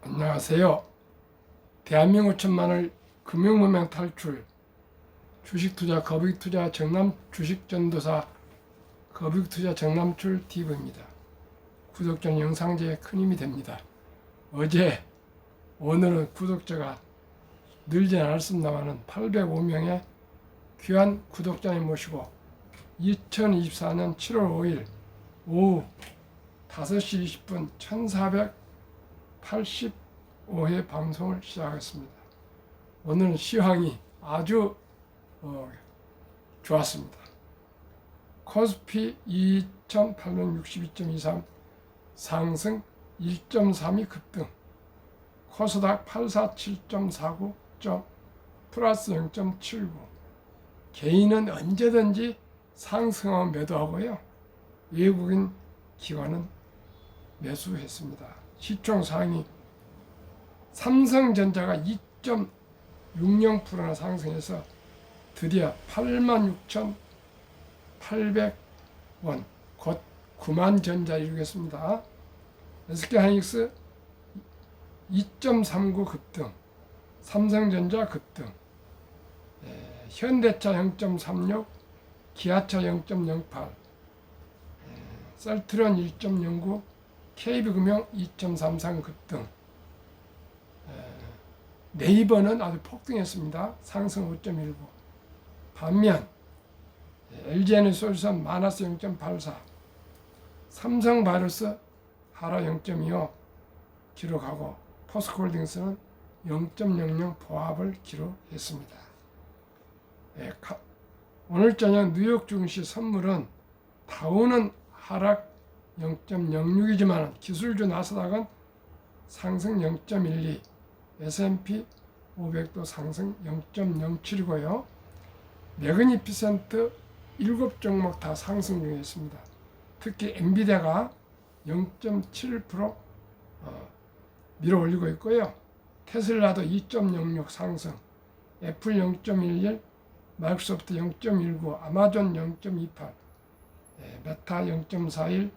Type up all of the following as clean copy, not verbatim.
안녕하세요. 대한민국 천만을 금융문명 탈출 주식투자 거북이투자 정남 주식전도사 거북이투자 정남출 TV입니다. 구독자는 영상제에 큰 힘이 됩니다. 오늘은 구독자가 늘진 않았습니다만 805명의 귀한 구독자님 모시고 2024년 7월 5일 오후 5시 20분 1485회 방송을 시작하겠습니다. 오늘은 시황이 아주 좋았습니다. 코스피 2862.23 상승 1.32 급등, 코스닥 847.49점 플러스 0.79. 개인은 언제든지 상승하면 매도하고요, 외국인 기관은 매수했습니다. 시총 상위 삼성전자가 2.60%나 상승해서 드디어 86,800원, 곧 9만 전자 이루겠습니다. SK하이닉스 2.39 급등, 삼성전자 급등, 현대차 0.36, 기아차 0.08, 셀트리온 1.09, KB금융 2.33 급등. 네이버는 아주 폭등했습니다. 상승 5.19. 반면 LG에너지솔루션 마이너스 0.84, 삼성바이오로스 하락 0.25 기록하고 포스코홀딩스는 0.00 보합을 기록했습니다. 오늘 저녁 뉴욕 증시 선물은 다우는 하락 0.06이지만 기술주 나스닥은 상승 0.12, S&P 500도 상승 0.07이고요. 매그니피센트 7종목 다 상승 중에 있습니다. 특히 엔비디아가 0.7% 밀어 올리고 있고요. 테슬라도 2.06 상승, 애플 0.11, 마이크로소프트 0.19, 아마존 0.28, 메타 0.41,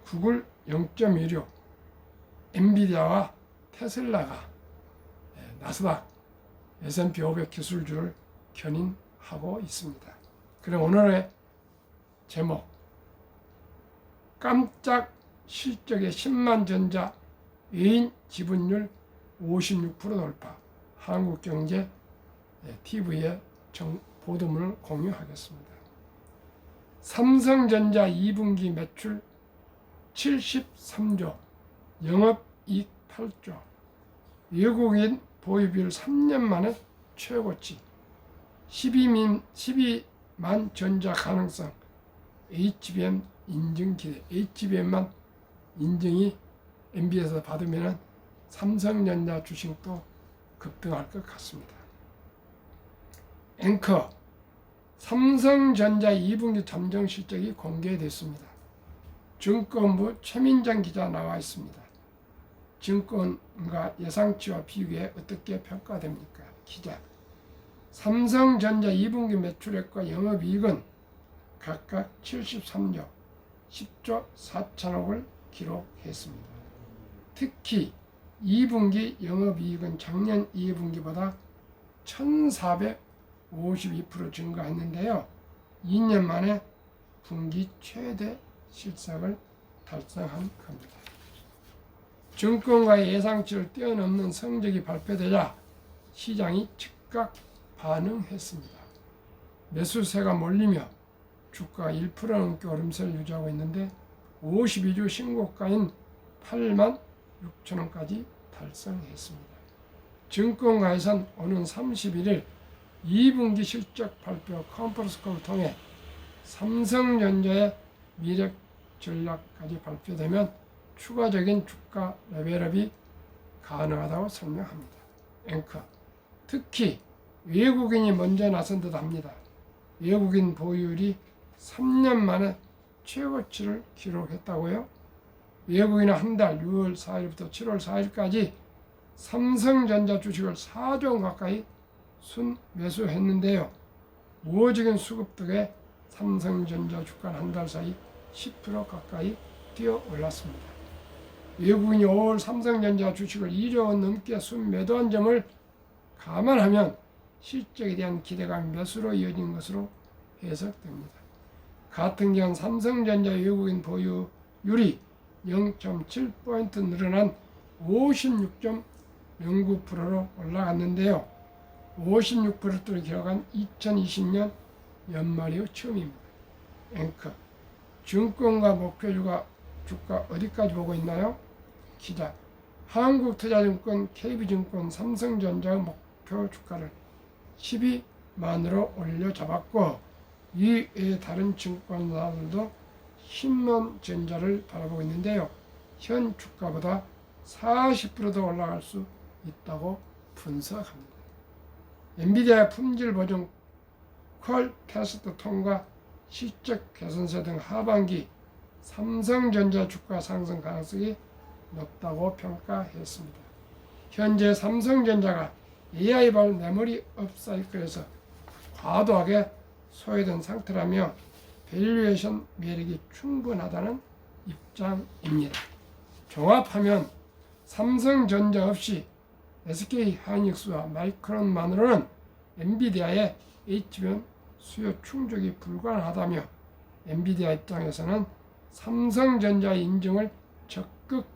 구글 0.16, 엔비디아와 테슬라가 나스닥 S&P 500 기술주를 견인하고 있습니다. 그럼 오늘의 제목, 깜짝 실적의 10만 전자 외인 지분율 56% 돌파, 한국경제 TV의 보도문을 공유하겠습니다. 삼성전자 2분기 매출 73조, 영업이익 8조, 외국인 보유비율 3년 만에 최고치, 12만 전자 가능성, HBM 인증 기대. HBM만 인증이 MB에서 받으면 삼성전자 주식도 급등할 것 같습니다. 앵커, 삼성전자 2분기 잠정 실적이 공개됐습니다. 증권부 최민정 기자 나와 있습니다. 증권가 예상치와 비교해 어떻게 평가됩니까? 기자, 삼성전자 2분기 매출액과 영업이익은 각각 73조, 10조 4천억을 기록했습니다. 특히 2분기 영업이익은 작년 2분기보다 1,452% 증가했는데요. 2년 만에 분기 최대 실적을 달성한 겁니다. 증권가의 예상치를 뛰어넘는 성적이 발표되자 시장이 즉각 반응했습니다. 매수세가 몰리며 주가가 1% 넘게 오름세를 유지하고 있는데 52주 신고가인 8만 6천 원까지 달성했습니다. 증권가에선 오는 31일 2분기 실적 발표 컨퍼런스콜을 통해 삼성전자의 미래 전략까지 발표되면 추가적인 주가 레벨업이 가능하다고 설명합니다. 앵커, 특히 외국인이 먼저 나선 듯 합니다. 외국인 보유율이 3년 만에 최고치를 기록했다고요? 외국인은 한 달 6월 4일부터 7월 4일까지 삼성전자 주식을 4조 원 가까이 순매수했는데요. 우호적인 수급 덕에 삼성전자 주가는 한 달 사이 10% 가까이 뛰어 올랐습니다. 외국인이 5월 삼성전자 주식을 2조 원 넘게 순매도한 점을 감안하면 실적에 대한 기대감이 매수로 이어진 것으로 해석됩니다. 같은 기간 삼성전자 외국인 보유율이 0.7포인트 늘어난 56.09%로 올라갔는데요. 56%를 기록한 2020년 연말 이후 처음입니다. 앵커, 증권가 목표주가 주가 어디까지 보고 있나요? 기자, 한국투자증권, KB증권, 삼성전자의 목표 주가를 12만으로 올려잡았고 이외의 다른 증권사들도 신한전자를 바라보고 있는데요. 현 주가보다 40%더 올라갈 수 있다고 분석합니다. 엔비디아 품질 보정, 퀄 테스트 통과, 실적 개선세 등 하반기 삼성전자 주가 상승 가능성이 높다고 평가했습니다. 현재 삼성전자가 AI발 메모리 업사이클에서 과도하게 소외된 상태라며 밸류에이션 매력이 충분하다는 입장입니다. 종합하면 삼성전자 없이 SK하이닉스와 마이크론만으로는 엔비디아의 HBM 수요 충족이 불가능하다며 엔비디아 입장에서는 삼성전자 인증을 적극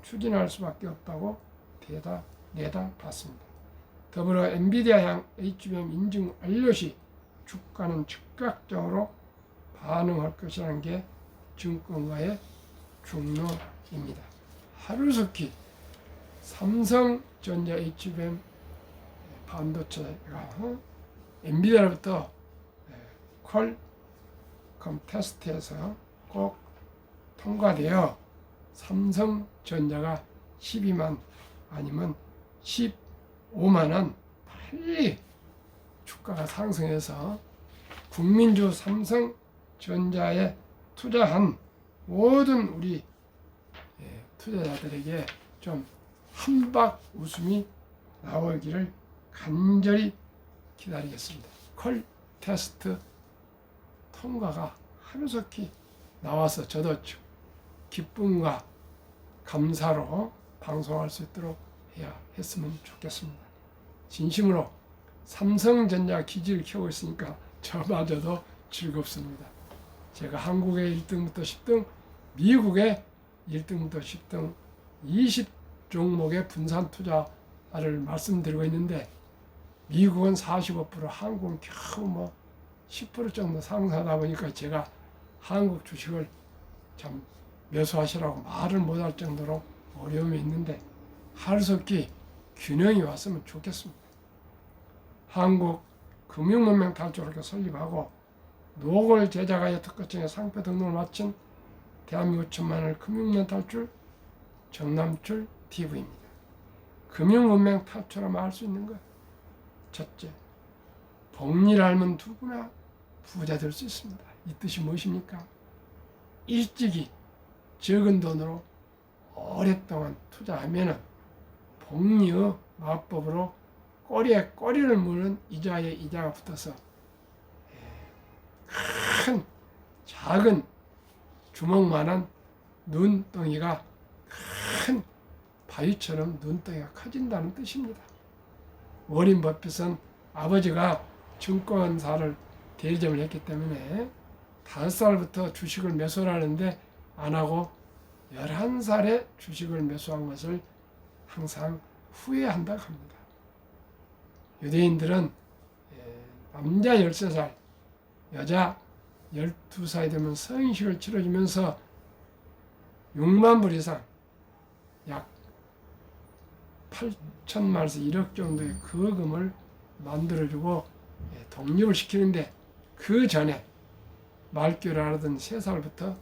추진할 수밖에 없다고 내다봤습니다. 더불어 엔비디아향 HBM 인증 완료 시 주가는 즉각적으로 반응할 것이라는 게 증권가의 중론입니다. 하루속히 삼성전자 HBM 반도체가 엔비디아로부터 퀄컴 테스트에서 꼭 통과되어 삼성전자가 12만 아니면 15만원 빨리 주가가 상승해서 국민주 삼성전자에 투자한 모든 우리 투자자들에게 좀 한박 웃음이 나오기를 간절히 기다리겠습니다. 퀄 테스트 통과가 하루속히 나와서 저도 기쁨과 감사로 방송할 수 있도록 해야 했으면 좋겠습니다. 진심으로 삼성전자 기지를 켜고 있으니까 저마저도 즐겁습니다. 제가 한국의 1등부터 10등, 미국의 1등부터 10등 20종목의 분산 투자를 말씀드리고 있는데 미국은 45%, 한국은 겨우 10% 정도 상승하다 보니까 제가 한국 주식을 참 매수하시라고 말을 못할 정도로 어려움이 있는데 하루속히 균형이 왔으면 좋겠습니다. 한국 금융문명 탈출을 설립하고 노골 제작하여 특허청에 상표 등록을 마친 대한민국 천만을 금융문 탈출 정남출 TV입니다. 금융문명 탈출하면 알 수 있는 것. 첫째, 복리를 알면 누구나 부자 될 수 있습니다. 이 뜻이 무엇입니까? 일찍이 적은 돈으로 오랫동안 투자하면 복리의 마법으로 꼬리에 꼬리를 무는 이자에 이자가 붙어서 큰 작은 주먹만한 눈덩이가 큰 바위처럼 눈덩이가 커진다는 뜻입니다. 워린 버핏은 아버지가 증권사를 대리점을 했기 때문에 5살부터 주식을 매수를 하는데 안 하고 11살에 주식을 매수한 것을 항상 후회한다고 합니다. 유대인들은 남자 13살, 여자 12살이 되면 성인식을 치러주면서 6만 불 이상 약 8천만에서 1억 정도의 거금을 만들어주고 독립을 시키는데 그 전에 말귀를 알아듣는 3살부터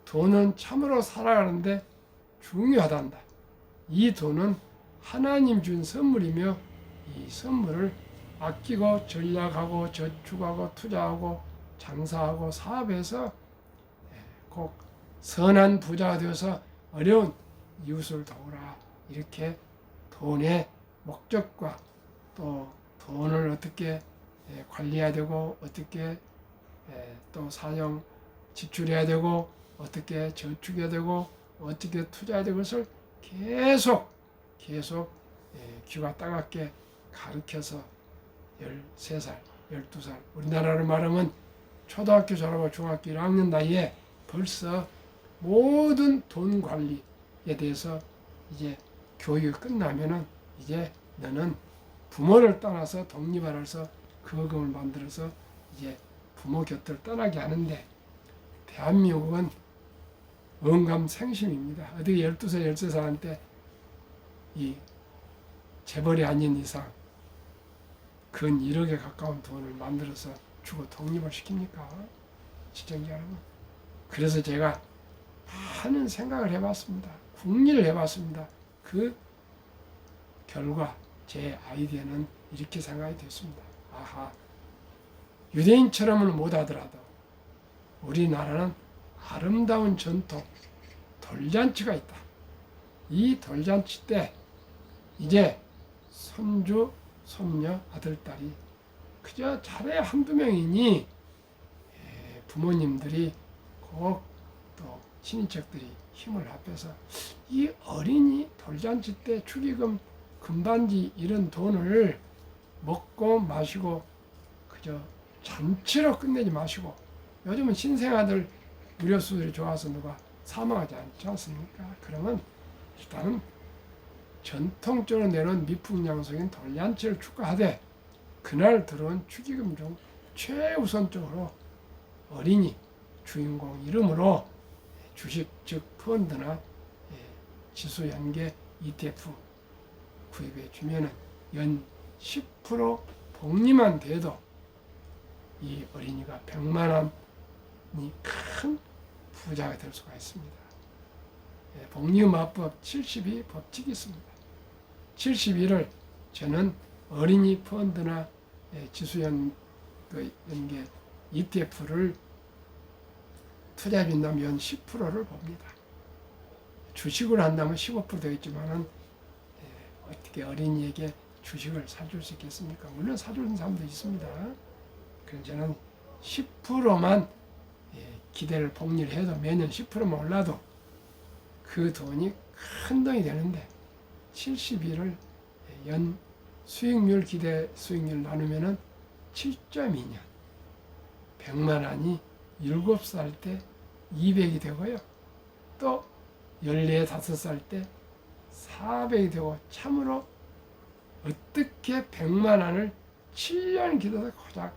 돈은 참으로 살아가는데 중요하단다. 이 돈은 하나님 준 선물이며 이 선물을 아끼고 전략하고 저축하고 투자하고 장사하고 사업해서 꼭 선한 부자가 되어서 어려운 이웃을 도우라. 이렇게 돈의 목적과 또 돈을 어떻게 관리해야 되고 어떻게 또 사용 지출해야 되고 어떻게 저축해야 되고 어떻게 투자해야 될 것을 계속 귀가 따갑게 가르쳐서 13살, 12살, 우리나라로 말하면 초등학교 졸업하고 중학교 1학년 나이에 벌써 모든 돈 관리에 대해서 이제 교육이 끝나면은 이제 너는 부모를 떠나서 독립하라서 거금을 만들어서 이제 부모 곁을 떠나게 하는데, 대한민국은 언감생심입니다. 어디 12살, 13살한테 이 재벌이 아닌 이상 근 1억에 가까운 돈을 만들어서 주고 독립을 시킵니까? 시청자 여러분. 그래서 제가 많은 생각을 해봤습니다. 궁리를 해봤습니다. 그 결과 제 아이디어는 이렇게 생각이 됐습니다. 아하, 유대인처럼은 못하더라도 우리나라는 아름다운 전통, 돌잔치가 있다. 이 돌잔치 때 이제 손주, 손녀, 아들, 딸이 그저 잘해야 한두 명이니 부모님들이 꼭 또 친인척들이 힘을 합해서 이 어린이 돌잔치 때 축의금, 금반지 이런 돈을 먹고 마시고 그저 잔치로 끝내지 마시고, 요즘은 신생아들 무료 수술이 좋아서 누가 사망하지 않지 않습니까? 그러면 일단은 전통적으로 내놓은 미풍양속인 돌잔치를 축하하되, 그날 들어온 축의금 중 최우선적으로 어린이 주인공 이름으로 주식, 즉 펀드나 지수연계 ETF 구입해 주면은 연 10% 복리만 돼도 이 어린이가 100만 원이 큰 부자가 될 수가 있습니다. 복리마법 72 법칙이 있습니다. 72를 저는 어린이 펀드나 지수연계 ETF를 투자해 준다면 연 10%를 봅니다. 주식을 한다면 15% 되겠지만은 어떻게 어린이에게 주식을 사줄 수 있겠습니까? 물론 사주는 사람도 있습니다. 그래서 저는 10%만 기대를 복리를 해도 매년 10%만 올라도 그 돈이 큰 돈이 되는데, 72를 연 수익률, 기대 수익률 나누면은 7.2년 100만 원이 7살 때 200이 되고요. 또 14, 5살 때 400이 되고, 참으로 어떻게 100만 원을 7년 기다려서 고작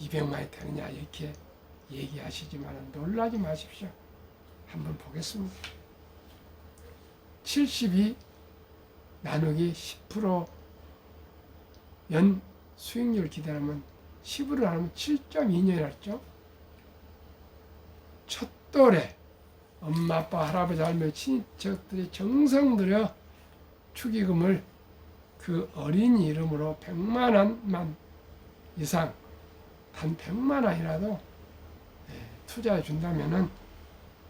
200만이 되느냐 이렇게 얘기하시지만 놀라지 마십시오. 한번 보겠습니다. 72 나누기 10% 연 수익률 기대하면 10으로 나누면 7.2년이었죠. 첫 돌에 엄마, 아빠, 할아버지, 할머니, 친척들이 정성 들여 축의금을 그 어린이 이름으로 100만 원만 이상, 단 100만 원이라도 투자해 준다면은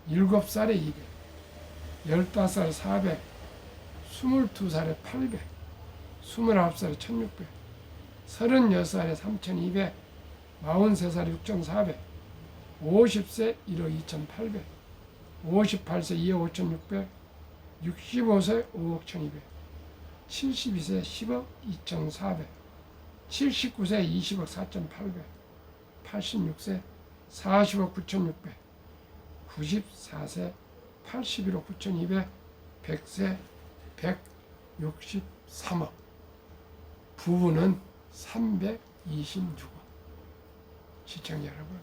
7살에 200, 15살에 400, 22살에 800, 29살에 1600, 36살에 3200, 43살에 6400, 50세 1억 2800, 58세 2억 5600, 65세 5억 1200, 72세 10억 2400, 79세 20억 4800, 86세 40억 9600, 94세 81억 9200, 100세 163억, 부부는 326억. 시청자 여러분,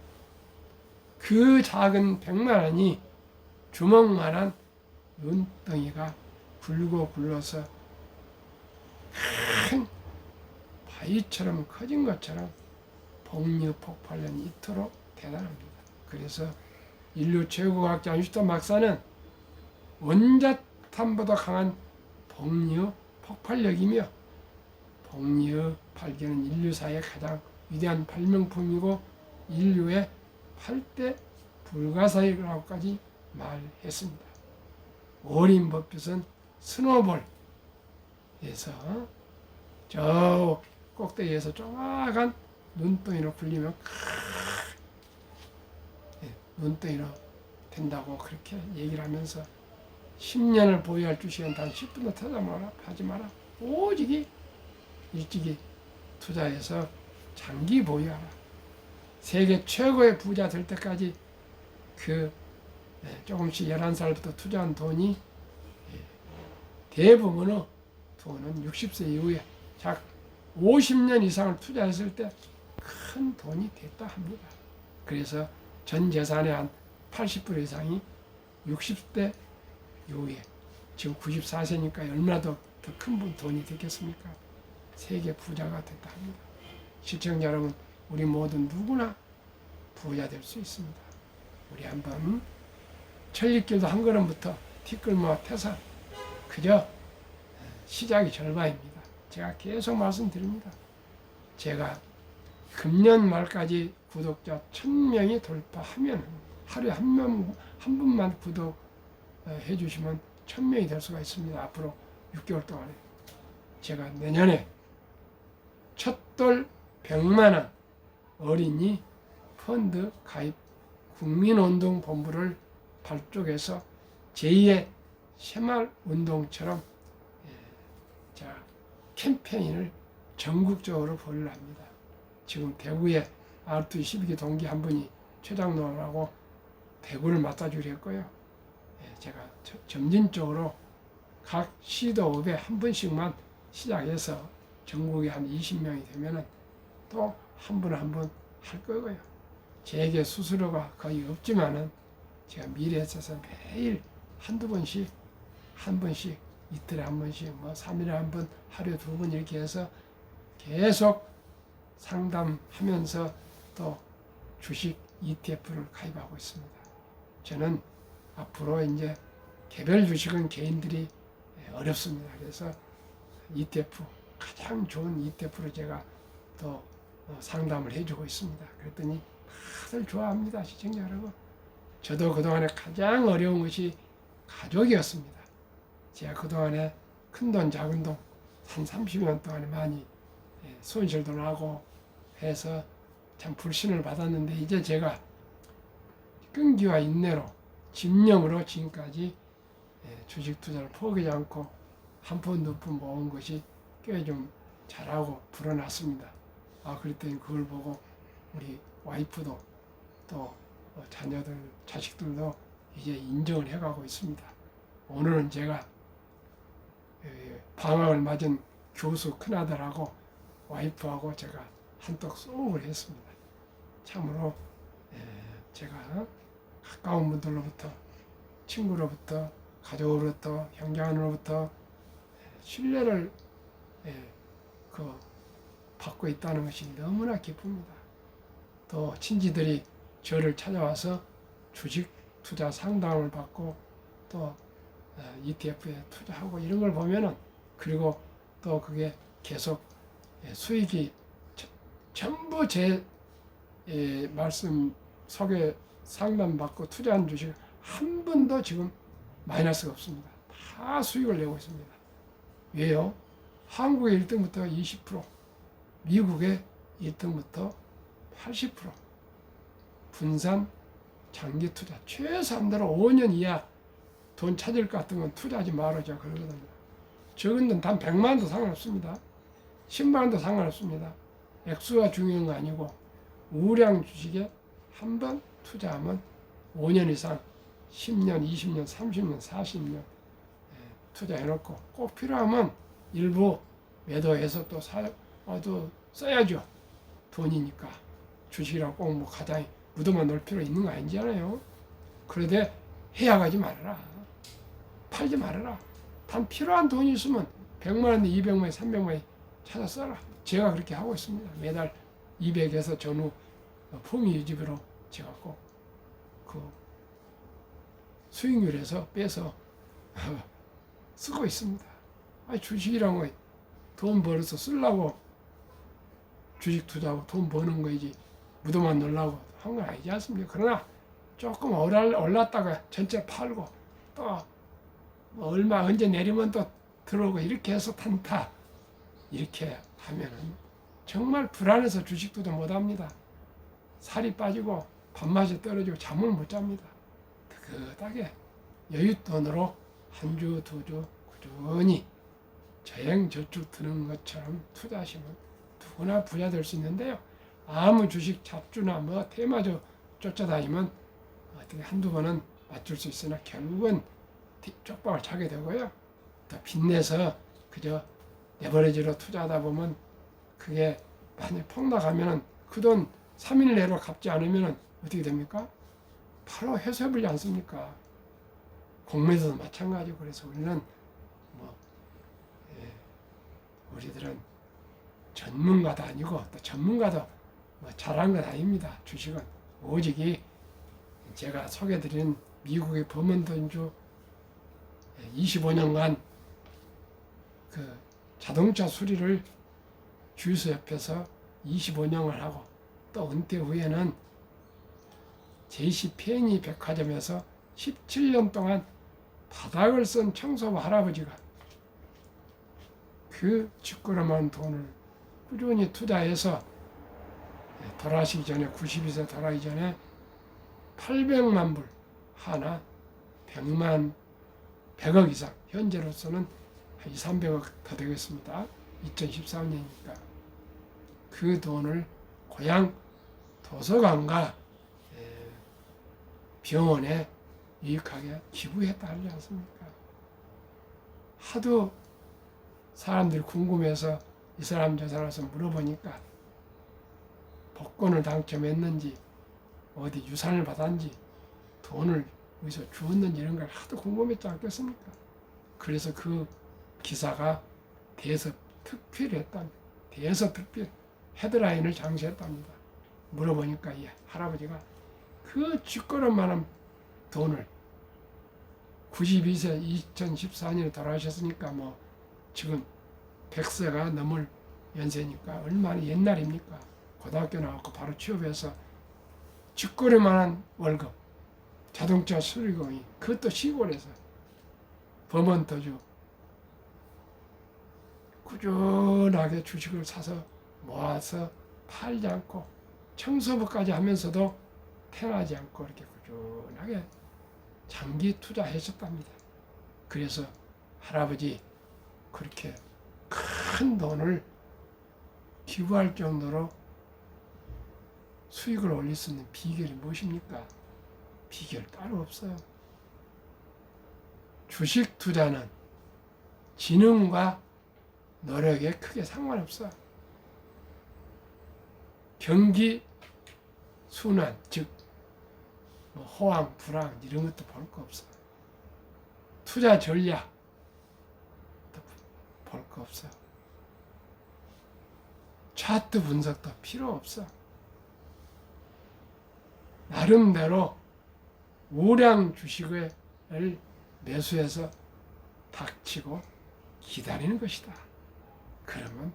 그 작은 100만 원이 주먹만한 눈덩이가 굴고 굴러서 큰 바위처럼 커진 것처럼 복류 폭발력이 이토록 대단합니다. 그래서 인류 최고 과학자 아인슈타인 박사는 원자탄보다 강한 복류 폭발력이며, 복류 발견은 인류사의 가장 위대한 발명품이고 인류의 8대 불가사의라고까지 말했습니다. 오린 버핏은 스노볼에서 저 꼭대기에서 조그마한 눈덩이로 굴리면 눈덩이로 된다고 그렇게 얘기를 하면서 10년을 보유할 주식은 단 10분도 투자 마라, 하지 마라. 오직이 일찍이 투자해서 장기 보유하라. 세계 최고의 부자 될 때까지 조금씩 11살부터 투자한 돈이 대부분의 돈은 60세 이후에 약 50년 이상을 투자했을 때 큰 돈이 됐다 합니다. 그래서 전 재산의 한 80% 이상이 60대 이후에 지금 94세니까 얼마나 더 큰 돈이 됐겠습니까? 세계 부자가 됐다 합니다. 시청자 여러분, 우리 모두 누구나 부자 될 수 있습니다. 우리 한번 천리길도 한 걸음부터 티끌모아 태산, 그저 시작이 절반입니다. 제가 계속 말씀드립니다. 제가 금년 말까지 구독자 1000명이 돌파하면 하루에 한 분만 구독해 주시면 1000명이 될 수가 있습니다. 앞으로 6개월 동안에. 제가 내년에 첫돌 100만 원 어린이 펀드 가입 국민운동본부를 발족해서 제2의 새마을운동처럼 캠페인을 전국적으로 벌이려 합니다. 지금 대구에 R212기 동기 한 분이 최장로라고 대구를 맡아주려 했고요. 제가 점진적으로 각 시도읍에 한 분씩만 시작해서 전국에 한 20명이 되면은 또 한 분 한 분 할 거고요. 제게 수수료가 거의 없지만은 제가 미래에 있어서 매일 한두 번씩, 한 번씩, 이틀에 한 번씩, 3일에 한 번, 하루에 2번 이렇게 해서 계속 상담하면서 또 주식 ETF를 가입하고 있습니다. 저는 앞으로 이제 개별 주식은 개인들이 어렵습니다. 그래서 ETF, 가장 좋은 ETF로 제가 또 상담을 해주고 있습니다. 그랬더니 다들 좋아합니다. 시청자 여러분. 저도 그동안에 가장 어려운 것이 가족이었습니다. 제가 그동안에 큰돈 작은 돈 한 30년 동안에 많이 손실도 나고 해서 참 불신을 받았는데, 이제 제가 끈기와 인내로 집념으로 지금까지 주식 투자를 포기하지 않고 한 푼 두 푼 모은 것이 꽤 좀 잘하고 불어났습니다. 그랬더니 그걸 보고 우리 와이프도 또 자녀들, 자식들도 이제 인정을 해가고 있습니다. 오늘은 제가 방학을 맞은 교수 큰아들하고 와이프하고 제가 한턱 쏘을 했습니다. 참으로 제가 가까운 분들로부터, 친구로부터, 가족으로부터, 형제자매로부터 신뢰를 받고 있다는 것이 너무나 기쁩니다. 또 친지들이 저를 찾아와서 주식 투자 상담을 받고 또 ETF에 투자하고 이런 걸 보면은, 그리고 또 그게 계속 수익이 전부 제 말씀 소개 상담받고 투자한 주식 한 번도 지금 마이너스가 없습니다. 다 수익을 내고 있습니다. 왜요? 한국의 1등부터 20%, 미국의 1등부터 80%, 분산 장기 투자, 최소한대로 5년 이하 돈 찾을 것 같은 건 투자하지 말아줘 그러거든요. 적은 돈 단 100만 원도 상관없습니다. 10만 원도 상관없습니다. 액수가 중요한 거 아니고 우량 주식에 한 번 투자하면 5년 이상, 10년, 20년, 30년, 40년 투자해놓고 꼭 필요하면 일부 매도해서 또 써야죠. 돈이니까. 주식이라고 꼭 뭐 가장 묻어만 놓을 필요 있는 거 아니잖아요. 그런데 해약하지 말아라. 팔지 말아라. 단 필요한 돈이 있으면 100만 원, 200만 원, 300만 원 찾아 써라. 제가 그렇게 하고 있습니다. 매달 200에서 전후 품위 유지비로 제가 꼭 그 수익률에서 빼서 쓰고 있습니다. 주식이란 거 돈 벌어서 쓰려고 주식 투자하고 돈 버는 거이지 묻어만 놀라고 한 건 아니지 않습니까? 그러나 조금 올랐다가 전체 팔고 또 얼마 언제 내리면 또 들어오고 이렇게 해서 탄타, 이렇게 하면은 정말 불안해서 주식 투자 못합니다. 살이 빠지고 밥맛이 떨어지고 잠을 못 잡니다. 그닥에 여윳돈으로 한 주, 두 주 꾸준히 저행저축 드는 것처럼 투자하시면 누구나 부자 될 수 있는데요. 아무 주식 잡주나 뭐 테마주 쫓아다니면 어떻게 한두 번은 맞출 수 있으나 결국은 쪽박을 차게 되고요. 또 빚내서 그저 레버리지로 투자하다 보면 그게 만약 폭락하면은 그 돈 3일 내로 갚지 않으면 어떻게 됩니까? 바로 해소해버리지 않습니까? 공매도도 마찬가지고. 그래서 우리는 뭐 우리들은 전문가도 아니고 또 전문가도 뭐 잘한 건 아닙니다. 주식은 오직이 제가 소개드린 미국의 버몬트주 25년간 그 자동차 수리를 주유소 옆에서 25년을 하고 또 은퇴 후에는 JCPenney 백화점에서 17년 동안 바닥을 쓴 청소부 할아버지가 그 쥐꼬름한 돈을 꾸준히 투자해서 돌아가시기 전에 92세 돌아가기 전에 800만 불 하나 100억 이상 현재로서는 한 2, 300억 더 되겠습니다. 2013년이니까 그 돈을 고향 도서관과 병원에 유익하게 기부했다 하지 않습니까? 하도 사람들이 궁금해서 이 사람 저 사람에서 물어보니까 복권을 당첨했는지 어디 유산을 받았는지 돈을 어디서 주었는지 이런 걸 하도 궁금했지 않겠습니까? 그래서 그 기사가 대서특필을 했답니다. 대서특필 헤드라인을 장식했답니다. 물어보니까 이 할아버지가 그 쥐꼬름만한 돈을 92세 2014년에 돌아가셨으니까 뭐 지금 100세가 넘을 연세니까 얼마나 옛날입니까? 고등학교 나왔고 바로 취업해서 쥐꼬리만한 월급 자동차 수리공이 그것도 시골에서 버몬트주 꾸준하게 주식을 사서 모아서 팔지 않고 청소부까지 하면서도 태어나지 않고 이렇게 꾸준하게 장기 투자하셨답니다. 그래서 할아버지 그렇게 큰 돈을 기부할 정도로 수익을 올릴 수 있는 비결이 무엇입니까? 비결 따로 없어요. 주식 투자는 지능과 노력에 크게 상관없어요. 경기 순환, 즉 호황, 불황 이런 것도 볼 거 없어요. 투자 전략 볼 거 없어요. 차트 분석도 필요 없어. 나름대로 우량 주식을 매수해서 닥치고 기다리는 것이다. 그러면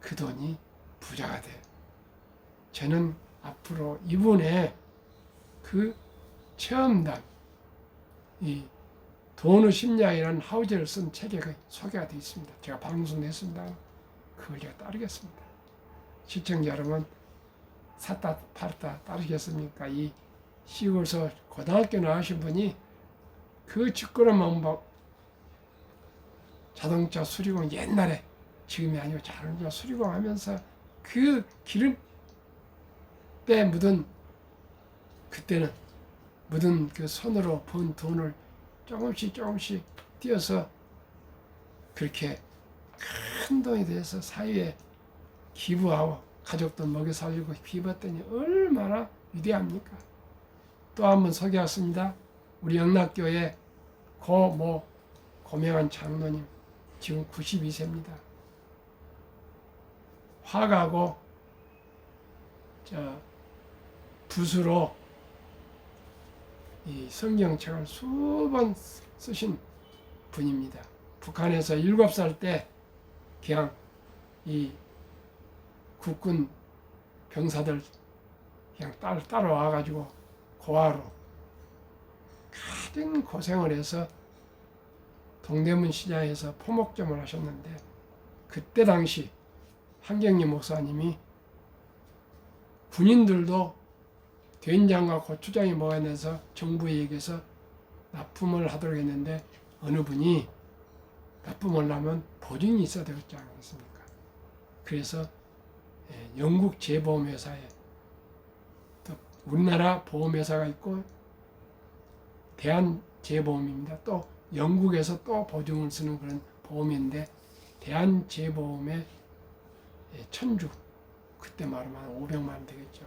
그 돈이 부자가 돼. 저는 앞으로 이분의 그 체험담, 이 돈의 심리학이라는 하우젤을 쓴 책에 소개가 되어 있습니다. 제가 방송했습니다. 그걸 제가 따르겠습니다. 시청자 여러분, 샀다 팔았다 따르겠습니까? 이 시골서 고등학교 나오신 분이 그 쥐꼬름한 자동차 수리공 옛날에 지금이 아니고 자동차 수리공 하면서 그 기름때 묻은 그때는 묻은 그 손으로 번 돈을 조금씩 띄어서 그렇게 큰 돈이 돼서 사회에 기부하고 가족도 먹여 살리고 기부했더니 얼마나 위대합니까? 또 한 번 소개하겠습니다. 우리 영락교회 고명한 장로님 지금 92세입니다. 화가고 붓으로 이 성경책을 수번 쓰신 분입니다. 북한에서 7살 때 그냥 이 국군 병사들 그냥 따라와가지고 고아로 가장 고생을 해서 동대문 시장에서 포목점을 하셨는데 그때 당시 한경림 목사님이 군인들도 된장과 고추장이 먹어내서 정부에 얘기해서 납품을 하도록 했는데 어느 분이 납품을 하면 보증이 있어야 되지 않겠습니까? 그래서 영국 재보험회사에 또 우리나라 보험회사가 있고 대한재보험입니다. 또 영국에서 또 보증을 쓰는 그런 보험인데 대한재보험의 천주 그때 말하면 500만 원 되겠죠.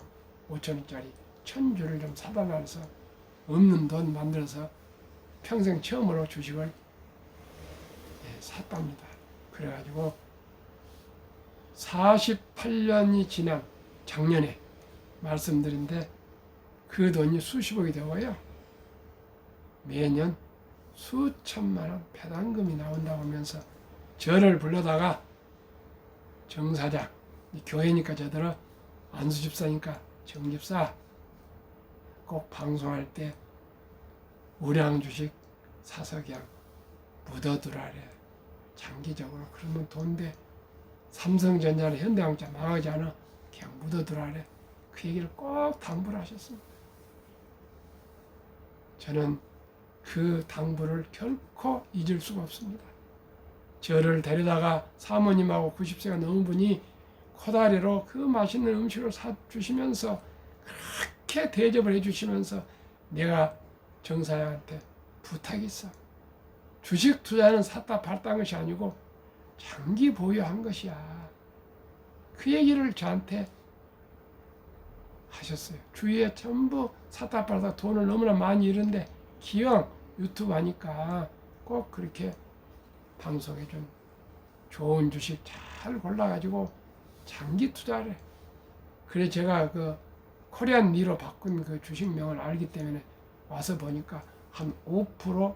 5천 원짜리 천주를 좀 사다 놔서 없는 돈 만들어서 평생 처음으로 주식을 샀답니다. 그래가지고 48년이 지난 작년에 말씀드린데 그 돈이 수십억이 되고요. 매년 수천만 원 배당금이 나온다고 하면서 저를 불러다가 정사장, 교회니까 저들은 안수집사니까 정집사 꼭 방송할 때 우량 주식 사서 그냥 묻어두라래. 장기적으로 그러면 돈대 삼성전자나 현대항자 망하지 않아 그냥 묻어두라래. 그 얘기를 꼭 당부를 하셨습니다. 저는 그 당부를 결코 잊을 수가 없습니다. 저를 데려다가 사모님하고 90세가 넘은 분이 코다리로 그 맛있는 음식을 사주시면서 그렇게 대접을 해주시면서 내가 정사장한테 부탁이 있어. 주식 투자는 샀다 팔다 한 것이 아니고 장기 보유한 것이야. 그 얘기를 저한테 하셨어요. 주위에 전부 샀다 팔다 돈을 너무나 많이 잃은데 기왕 유튜브 하니까 꼭 그렇게 방송에 좀 좋은 주식 잘 골라가지고 장기 투자를 해. 그래 제가 그 코리안 리로 바꾼 그 주식명을 알기 때문에 와서 보니까 한 5%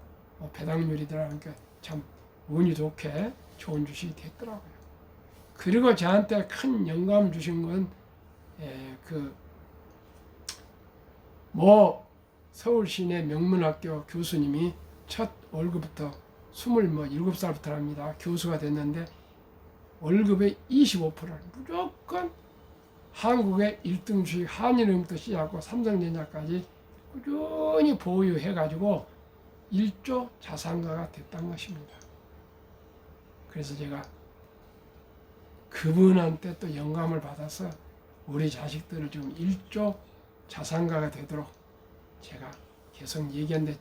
배당률이더라고요. 그러니까 참 운이 좋게 좋은 주식이 됐더라고요. 그리고 저한테 큰 영감 주신 건 서울시내 명문학교 교수님이 첫 월급부터 27살부터 합니다. 교수가 됐는데 월급의 25%를 무조건 한국의 1등 주식 한일음부터 시작하고 삼성전자까지 꾸준히 보유해가지고 1조 자산가가 됐던 것입니다. 그래서 제가 그분한테 또 영감을 받아서 우리 자식들을 지금 1조 자산가가 되도록 제가 계속 얘기하는데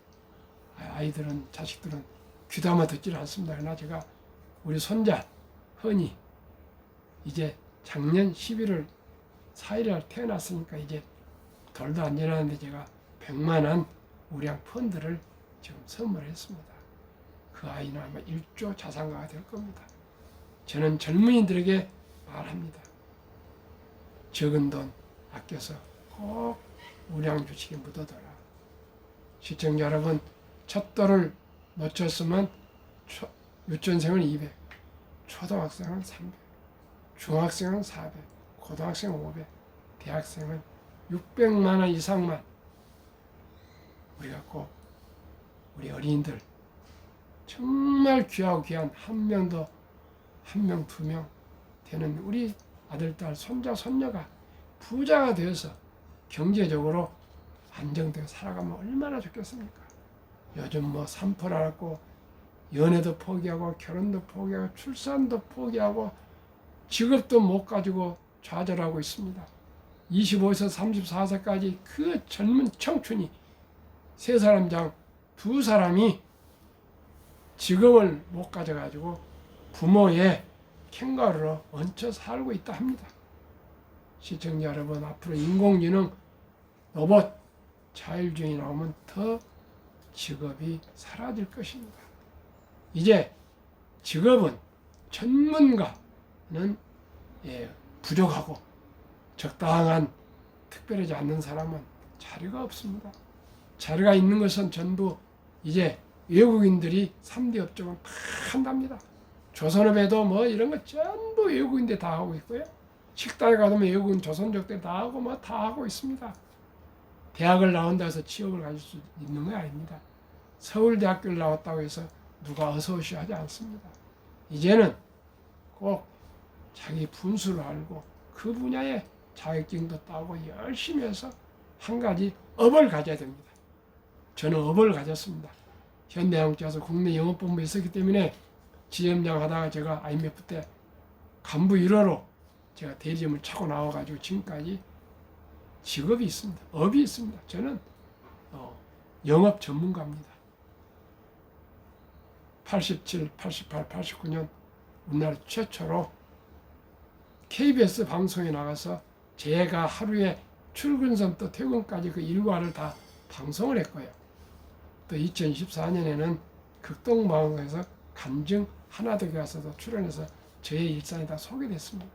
아이들은 자식들은 귀담아 듣지를 않습니다. 그러나 제가 우리 손자 흔히 이제 작년 11월 4일에 태어났으니까 이제 돌도 안 지났는데 제가 100만 원 우량 펀드를 지금 선물했습니다. 그 아이는 아마 1조 자산가가 될 겁니다. 저는 젊은이들에게 말합니다. 적은 돈 아껴서 꼭 우량 주식에 묻어둬라. 시청자 여러분, 첫 돌을 놓쳤으면 유치원생은 200, 초등학생은 300, 중학생은 400, 고등학생은 500, 대학생은 600만 원 이상만 우리가 꼭 우리 어린이들 정말 귀하고 귀한 한 명 더, 한 명, 두 명 되는 우리 아들, 딸, 손자, 손녀가 부자가 되어서 경제적으로 안정되어 살아가면 얼마나 좋겠습니까? 요즘 산불하고 연애도 포기하고 결혼도 포기하고 출산도 포기하고 직업도 못 가지고 좌절하고 있습니다. 25에서 34세까지 그 젊은 청춘이 세 사람 중 두 사람이 직업을 못 가져가지고 부모의 캥거루로 얹혀 살고 있다 합니다. 시청자 여러분, 앞으로 인공지능, 로봇, 자율주행이 나오면 더 직업이 사라질 것입니다. 이제 직업은 전문가는 부족하고 적당한 특별하지 않는 사람은 자리가 없습니다. 자리가 있는 것은 전부 이제 외국인들이 3대 업종을 다 한답니다. 조선업에도 이런 거 전부 외국인들이 다 하고 있고요. 식당에 가면 외국인 조선족들이 다 하고 다 하고 있습니다. 대학을 나온다 해서 취업을 가질 수 있는 거 아닙니다. 서울대학교를 나왔다고 해서 누가 어서 오시오 하지 않습니다. 이제는 꼭 자기 분수를 알고 그 분야에 자격증도 따고 열심히 해서 한 가지 업을 가져야 됩니다. 저는 업을 가졌습니다. 현대양자에서 국내 영업본부에 있었기 때문에 지점장 하다가 제가 IMF 때 간부 1호로 제가 대리점을 차고 나와가지고 지금까지 직업이 있습니다. 업이 있습니다. 저는 영업 전문가입니다. 87, 88, 89년 우리나라 최초로 KBS 방송에 나가서 제가 하루에 출근서부터 퇴근까지 그 일과를 다 방송을 했고요. 또 2014년에는 극동방송에서 간증 하나도 가서도 출연해서 저의 일상이 다 소개됐습니다.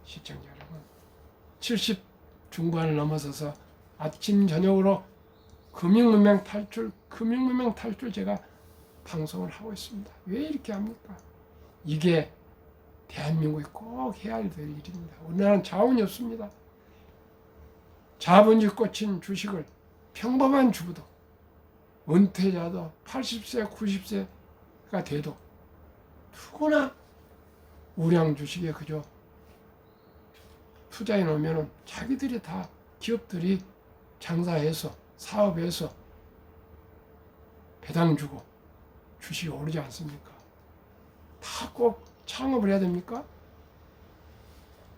시청자 여러분, 70 중반을 넘어서서 아침 저녁으로 금융문명 탈출 제가 방송을 하고 있습니다. 왜 이렇게 합니까? 이게 대한민국이 꼭 해야 될 일입니다. 우리나라는 자원이 없습니다. 자본주의 꽂힌 주식을 평범한 주부도 은퇴자도 80세, 90세가 돼도 누구나 우량 주식에 그저 투자해 놓으면 자기들이 다 기업들이 장사해서 사업해서 배당 주고 주식이 오르지 않습니까? 다 꼭 창업을 해야 됩니까?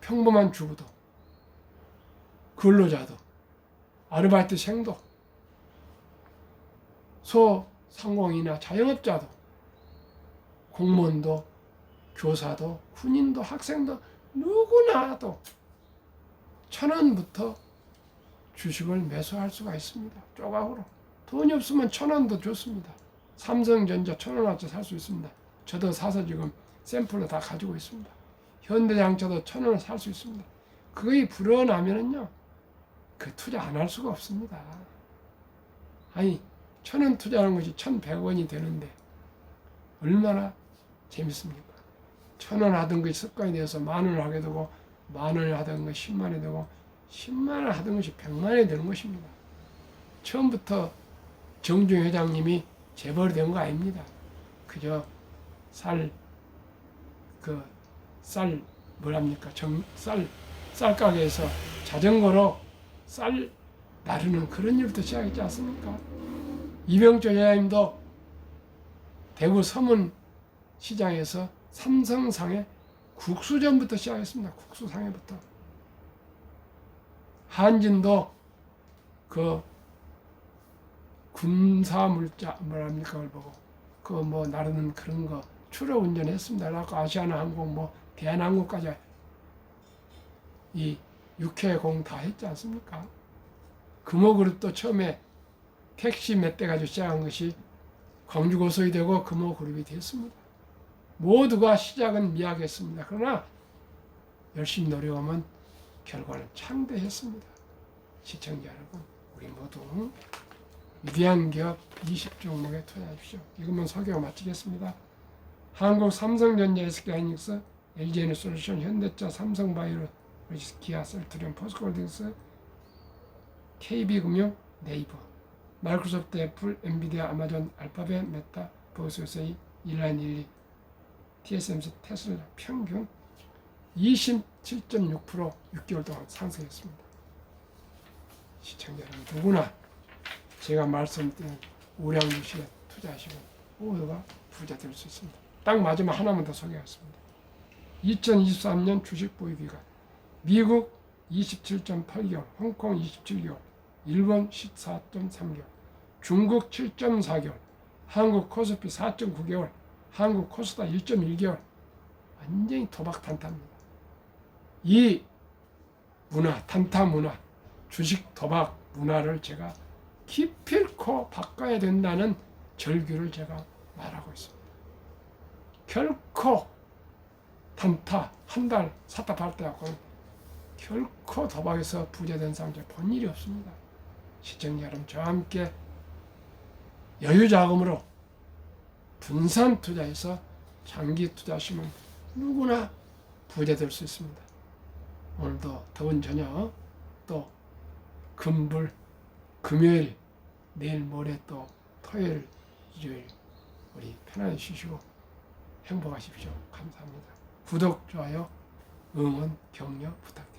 평범한 주부도 근로자도 아르바이트생도 소상공인이나 자영업자도 공무원도 교사도 군인도 학생도 누구나도 1,000원부터 주식을 매수할 수가 있습니다. 조각으로. 돈이 없으면 1,000원도 좋습니다. 삼성전자 1,000원어치 살 수 있습니다. 저도 사서 지금 샘플로 다 가지고 있습니다. 현대자동차도 1,000원에 살 수 있습니다. 그게 불어나면은요, 그 투자 안 할 수가 없습니다. 아니, 1,000원 투자하는 것이 1,100원이 되는데 얼마나 재밌습니까? 1,000원 하던 것이 습관이 되어서 10,000원을 하게 되고 10,000원을 하던 것이 10만원이 되고 10만원 하던 것이 100만원이 되는 것입니다. 처음부터 정중 회장님이 재벌이 된 거 아닙니다. 그저 쌀가게에서 자전거로 쌀 나르는 그런 일부터 시작했지 않습니까? 이병조 회장님도 대구 서문 시장에서 삼성상해 국수점부터 시작했습니다. 국수상해부터. 한진도 그 군사물자 그걸 보고 그 뭐 나르는 그런 거 추로 운전했습니다. 그래서 아시아나항공 대한항공까지 이 육해공 다 했지 않습니까? 금호그룹도 처음에 택시 몇 대 가지고 시작한 것이 광주고속이 되고 금호그룹이 됐습니다. 모두가 시작은 미약했습니다. 그러나 열심히 노력하면 결과는 창대했습니다. 시청자 여러분, 우리 모두 위대한 기업 20종목에 투자하십시오. 이것만 소개하고 마치겠습니다. 한국 삼성전자, SK하이닉스, LG에너지솔루션, 현대차, 삼성바이오, 기아, 셀트리온, 포스코홀딩스, KB금융, 네이버, 마이크로소프트, 애플, 엔비디아, 아마존, 알파벳, 메타, 보스유세이, 일라인12, TSMC, 테슬라 평균 27.6% 6개월 동안 상승했습니다. 시청자 여러분, 누구나 제가 말씀드린 우량 주식에 투자하시면 모두가 부자 될 수 있습니다. 딱 마지막 하나만 더 소개하겠습니다. 2023년 주식 보유기간 미국 27.8개월, 홍콩 27개월, 일본 14.3개월, 중국 7.4개월, 한국 코스피 4.9개월, 한국 코스닥 1.1개월. 완전히 도박 탄타입니다. 이 문화, 탄타 문화, 주식 도박 문화를 제가 기필코 바꿔야 된다는 절규를 제가 말하고 있습니다. 결코 단타 한 달 샀다 팔다 하고는 결코 도박에서 부자된 사람 본 일이 없습니다. 시청자 여러분, 저와 함께 여유 자금으로 분산 투자해서 장기 투자하시면 누구나 부자 될 수 있습니다. 오늘도 더운 저녁, 또 금불, 금요일, 내일 모레 또 토요일, 일요일 우리 편안히 쉬시고 행복하십시오. 감사합니다. 구독, 좋아요, 응원, 격려 부탁드립니다.